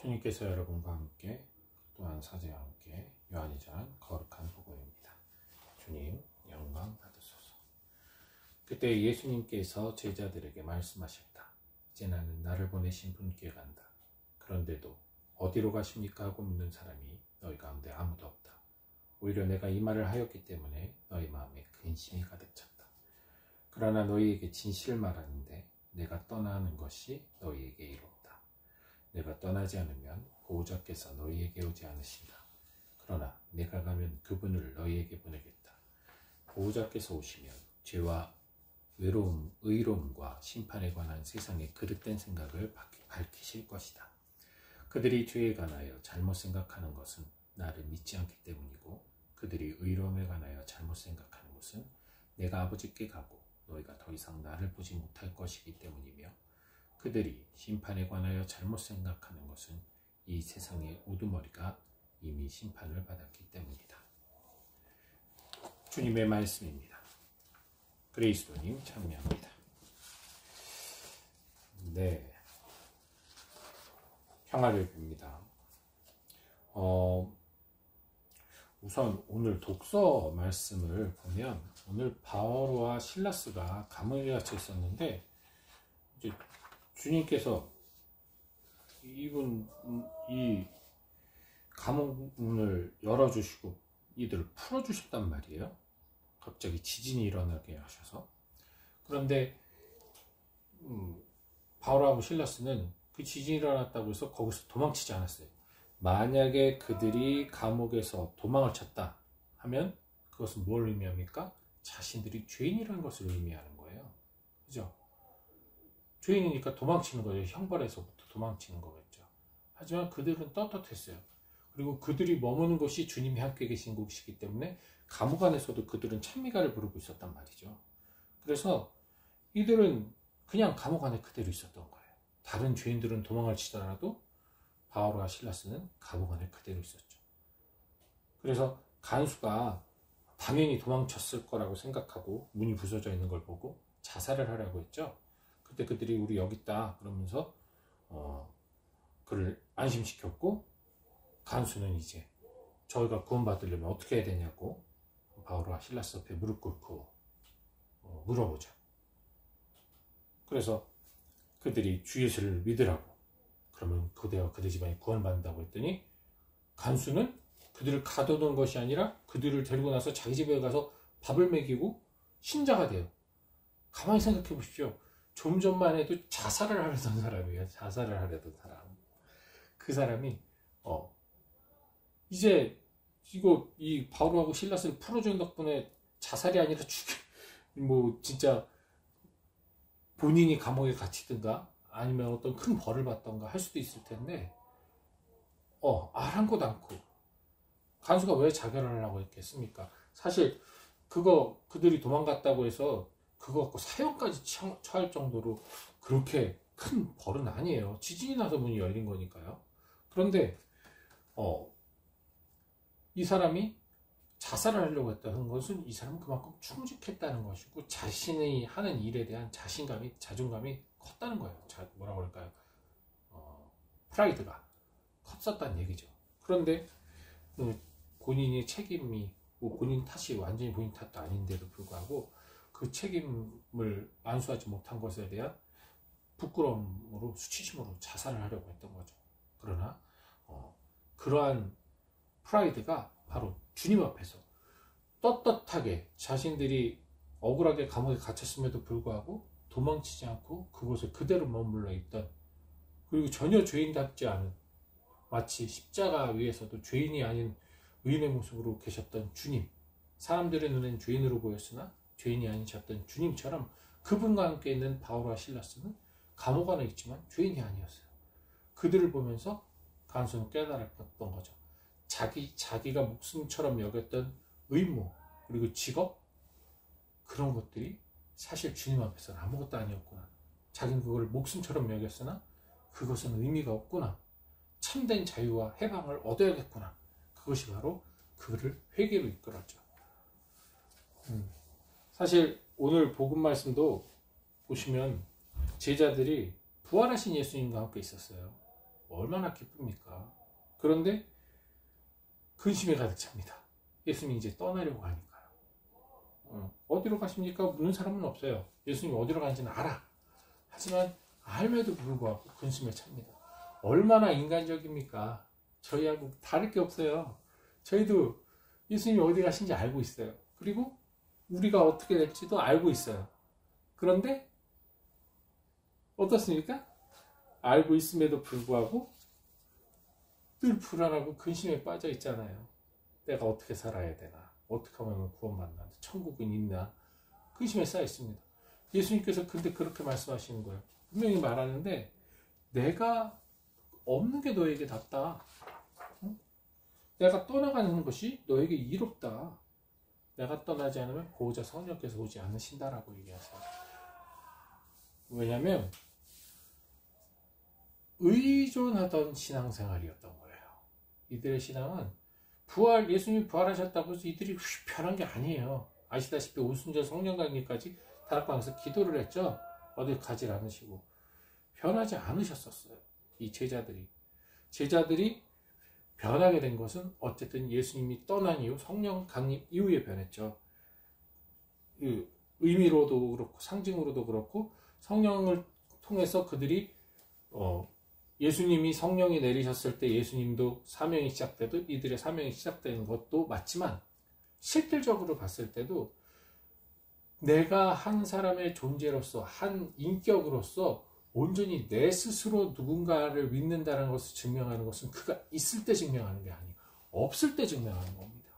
주님께서 여러분과 함께 또한 사제와 함께 요한이 전한 거룩한 복음입니다. 주님 영광 받으소서. 그때 예수님께서 제자들에게 말씀하셨다. 이제 나는 나를 보내신 분께 간다. 그런데도 어디로 가십니까? 하고 묻는 사람이 너희 가운데 아무도 없다. 오히려 내가 이 말을 하였기 때문에 너희 마음에 근심이 가득 찼다. 그러나 너희에게 진실을 말하는데 내가 떠나는 것이 너희에게 이롭다. 내가 떠나지 않으면 보호자께서 너희에게 오지 않으신다. 그러나 내가 가면 그분을 너희에게 보내겠다. 보호자께서 오시면 죄와 의로움과 심판에 관한 세상의 그릇된 생각을 밝히실 것이다. 그들이 죄에 관하여 잘못 생각하는 것은 나를 믿지 않기 때문이고, 그들이 의로움에 관하여 잘못 생각하는 것은 내가 아버지께 가고 너희가 더 이상 나를 보지 못할 것이기 때문이며, 그들이 심판에 관하여 잘못 생각하는 것은 이 세상의 우두머리가 이미 심판을 받았기 때문이다. 주님의 말씀입니다. 그리스도님 찬미합니다. 네, 평화를 빕니다. 우선 오늘 독서 말씀을 보면 오늘 바오로와 실라스가 감옥에 갇혀 있었는데, 이제 주님께서 이 감옥 문을 열어주시고 이들을 풀어주셨단 말이에요. 갑자기 지진이 일어나게 하셔서. 그런데 바오로하고 실라스는 그 지진이 일어났다고 해서 거기서 도망치지 않았어요. 만약에 그들이 감옥에서 도망을 쳤다 하면 그것은 뭘 의미합니까? 자신들이 죄인이라는 것을 의미하는 거예요. 그죠? 죄인이니까 도망치는 거예요. 형벌에서부터 도망치는 거겠죠. 하지만 그들은 떳떳했어요. 그리고 그들이 머무는 곳이 주님이 함께 계신 곳이기 때문에 감옥 안에서도 그들은 찬미가를 부르고 있었단 말이죠. 그래서 이들은 그냥 감옥 안에 그대로 있었던 거예요. 다른 죄인들은 도망을 치더라도 바오로와 실라스는 감옥 안에 그대로 있었죠. 그래서 간수가 당연히 도망쳤을 거라고 생각하고 문이 부서져 있는 걸 보고 자살을 하려고 했죠. 그때 그들이 우리 여기 있다 그러면서 그를 안심시켰고, 간수는 이제 저희가 구원받으려면 어떻게 해야 되냐고 바오로와 실라스 앞에 무릎 꿇고 물어보죠. 그래서 그들이 주 예수를 믿으라고, 그러면 그대와 그대 집안이 구원받는다고 했더니, 간수는 그들을 가둬놓은 것이 아니라 그들을 데리고 나서 자기 집에 가서 밥을 먹이고 신자가 돼요. 가만히 생각해 보십시오. 좀 전만 해도 자살을 하려던 사람이에요. 자살을 하려던 사람. 그 사람이 이제 이 바오로하고 실라스를 풀어준 덕분에 자살이 아니라 진짜 본인이 감옥에 갇히든가 아니면 어떤 큰 벌을 받던가 할 수도 있을 텐데, 아랑곳 않고 간수가 왜 자결을 하려고 했겠습니까? 사실 그들이 도망갔다고 해서 그거 갖고 사형까지 처할 정도로 그렇게 큰 벌은 아니에요. 지진이 나서 문이 열린 거니까요. 그런데 이 사람이 자살을 하려고 했다는 것은 이 사람은 그만큼 충직했다는 것이고, 자신이 하는 일에 대한 자존감이 컸다는 거예요. 뭐라고 할까요? 프라이드가 컸었다는 얘기죠. 그런데 본인의 책임이 본인 탓이 완전히 본인 탓도 아닌데도 불구하고 그 책임을 안수하지 못한 것에 대한 부끄러움으로, 수치심으로 자살을 하려고 했던 거죠. 그러나 그러한 프라이드가 바로 주님 앞에서 떳떳하게 자신들이 억울하게 감옥에 갇혔음에도 불구하고 도망치지 않고 그곳에 그대로 머물러 있던, 그리고 전혀 죄인답지 않은, 마치 십자가 위에서도 죄인이 아닌 의인의 모습으로 계셨던 주님, 사람들의 눈엔 죄인으로 보였으나 죄인이 아니셨던 주님처럼 그분과 함께 있는 바오로와 실라스는 감옥 안에 있지만 죄인이 아니었어요. 그들을 보면서 간수는 깨달았던 거죠. 자기가 목숨처럼 여겼던 의무, 그리고 직업, 그런 것들이 사실 주님 앞에서는 아무것도 아니었구나. 자기는 그걸 목숨처럼 여겼으나 그것은 의미가 없구나. 참된 자유와 해방을 얻어야겠구나. 그것이 바로 그를 회개로 이끌었죠. 사실 오늘 복음 말씀도 보시면 제자들이 부활하신 예수님과 함께 있었어요. 얼마나 기쁩니까? 그런데 근심에 가득 찹니다. 예수님이 이제 떠나려고 하니까요. 어디로 가십니까? 묻는 사람은 없어요. 예수님이 어디로 가는지는 알아. 하지만 알면도 불구하고 근심에 찹니다. 얼마나 인간적입니까? 저희하고 다를 게 없어요. 저희도 예수님이 어디 가신지 알고 있어요. 그리고 우리가 어떻게 될지도 알고 있어요. 그런데 어떻습니까? 알고 있음에도 불구하고 늘 불안하고 근심에 빠져 있잖아요. 내가 어떻게 살아야 되나? 어떻게 하면 구원받나? 천국은 있나? 근심에 쌓여 있습니다. 예수님께서 근데 그렇게 말씀하시는 거예요. 분명히 말하는데 내가 없는 게 너에게 낫다. 응? 내가 떠나가는 것이 너에게 이롭다. 내가 떠나지 않으면 보호자 성령께서 오지 않으신다라고 얘기하세요. 왜냐하면 의존하던 신앙생활이었던 거예요. 이들의 신앙은 예수님이 부활하셨다고 해서 이들이 편한 게 아니에요. 아시다시피 오순절 성령강림까지 다락방에서 기도를 했죠. 어디 가지 않으시고 변하지 않으셨었어요. 이 제자들이 변하게 된 것은 어쨌든 예수님이 떠난 이후 성령 강림 이후에 변했죠. 의미로도 그렇고 상징으로도 그렇고 성령을 통해서 그들이 예수님이 성령이 내리셨을 때 예수님도 사명이 시작돼도 이들의 사명이 시작되는 것도 맞지만 실질적으로 봤을 때도 내가 한 사람의 존재로서 한 인격으로서 온전히 내 스스로 누군가를 믿는다는 것을 증명하는 것은 그가 있을 때 증명하는 게 아니고 없을 때 증명하는 겁니다.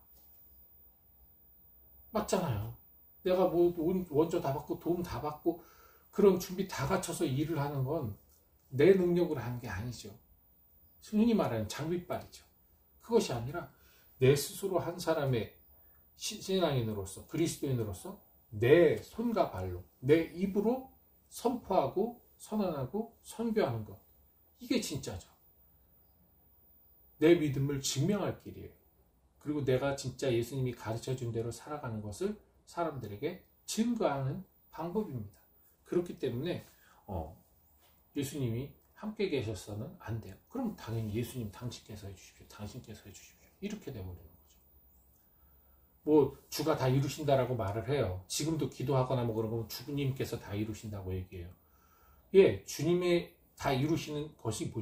맞잖아요. 내가 뭐 원조 다 받고 도움 다 받고 그런 준비 다 갖춰서 일을 하는 건 내 능력으로 하는 게 아니죠. 흔히 말하는 장비빨이죠. 그것이 아니라 내 스스로 한 사람의 신앙인으로서 그리스도인으로서 내 손과 발로 내 입으로 선포하고 선언하고 선교하는 것. 이게 진짜죠. 내 믿음을 증명할 길이에요. 그리고 내가 진짜 예수님이 가르쳐준 대로 살아가는 것을 사람들에게 증거하는 방법입니다. 그렇기 때문에 예수님이 함께 계셔서는 안 돼요. 그럼 당연히 예수님 당신께서 해주십시오. 당신께서 해주십시오. 이렇게 돼버리는 거죠. 뭐 주가 다 이루신다라고 말을 해요. 지금도 기도하거나 뭐 그런 거 주님께서 다 이루신다고 얘기해요. 예, 주님의 다 이루시는 것이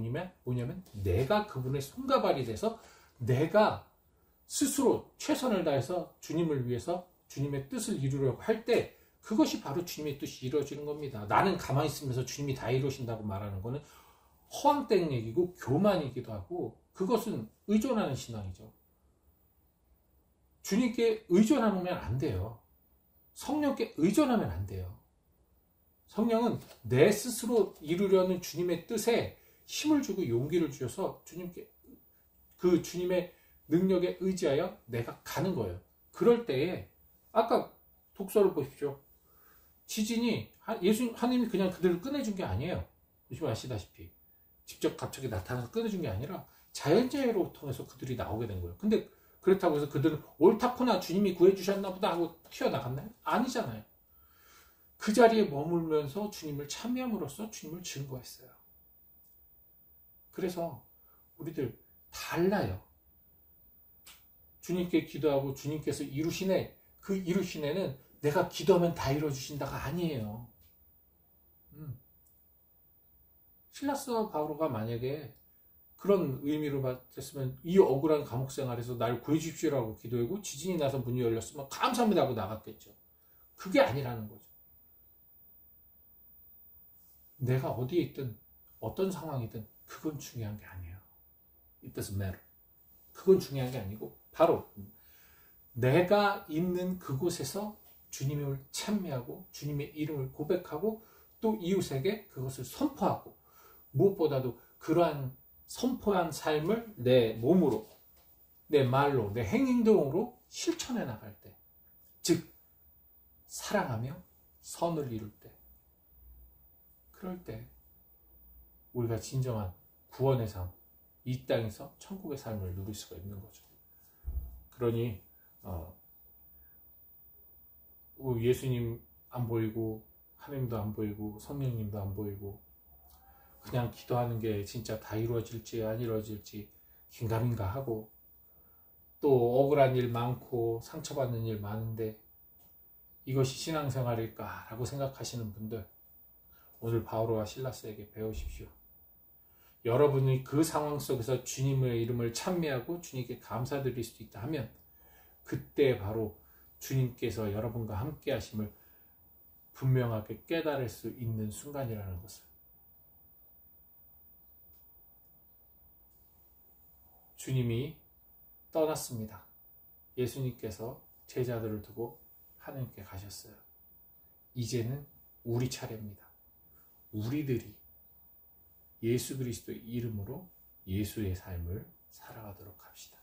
뭐냐면 내가 그분의 손과 발이 돼서 내가 스스로 최선을 다해서 주님을 위해서 주님의 뜻을 이루려고 할 때 그것이 바로 주님의 뜻이 이루어지는 겁니다. 나는 가만히 있으면서 주님이 다 이루신다고 말하는 거는 허황된 얘기고 교만이기도 하고 그것은 의존하는 신앙이죠. 주님께 의존하면 안 돼요. 성령께 의존하면 안 돼요. 성령은 내 스스로 이루려는 주님의 뜻에 힘을 주고 용기를 주셔서 그 주님의 능력에 의지하여 내가 가는 거예요. 그럴 때에 아까 독서를 보십시오. 지진이 하나님이 그냥 그들을 꺼내준 게 아니에요. 요즘 아시다시피 직접 갑자기 나타나서 꺼내준 게 아니라 자연재해로 통해서 그들이 나오게 된 거예요. 근데 그렇다고 해서 그들은 옳다구나 주님이 구해주셨나 보다 하고 튀어나갔나요? 아니잖아요. 그 자리에 머물면서 주님을 참여함으로써 주님을 증거했어요. 그래서 우리들 달라요. 주님께 기도하고 주님께서 이루시네. 그 이루시네는 내가 기도하면 다 이루어주신다가 아니에요. 실라스와 바오로가 만약에 그런 의미로 봤으면 이 억울한 감옥 생활에서 날 구해주십시오라고 기도하고 지진이 나서 문이 열렸으면 감사합니다 하고 나갔겠죠. 그게 아니라는 거죠. 내가 어디에 있든 어떤 상황이든 그건 중요한 게 아니에요. It doesn't matter. 그건 중요한 게 아니고 바로 내가 있는 그곳에서 주님을 찬미하고 주님의 이름을 고백하고 또 이웃에게 그것을 선포하고 무엇보다도 그러한 선포한 삶을 내 몸으로 내 말로 내 행동으로 실천해 나갈 때 즉 사랑하며 선을 이룰 때 그럴 때 우리가 진정한 구원의 삶, 이 땅에서 천국의 삶을 누릴 수가 있는 거죠. 그러니 예수님 안 보이고 하나님도 안 보이고 성령님도 안 보이고 그냥 기도하는 게 진짜 다 이루어질지 안 이루어질지 긴가민가 하고, 또 억울한 일 많고 상처받는 일 많은데 이것이 신앙생활일까 라고 생각하시는 분들, 오늘 바오로와 실라스에게 배우십시오. 여러분이 그 상황 속에서 주님의 이름을 찬미하고 주님께 감사드릴 수 있다 하면 그때 바로 주님께서 여러분과 함께 하심을 분명하게 깨달을 수 있는 순간이라는 것을. 주님이 떠났습니다. 예수님께서 제자들을 두고 하나님께 가셨어요. 이제는 우리 차례입니다. 우리들이 예수 그리스도의 이름으로 예수의 삶을 살아가도록 합시다.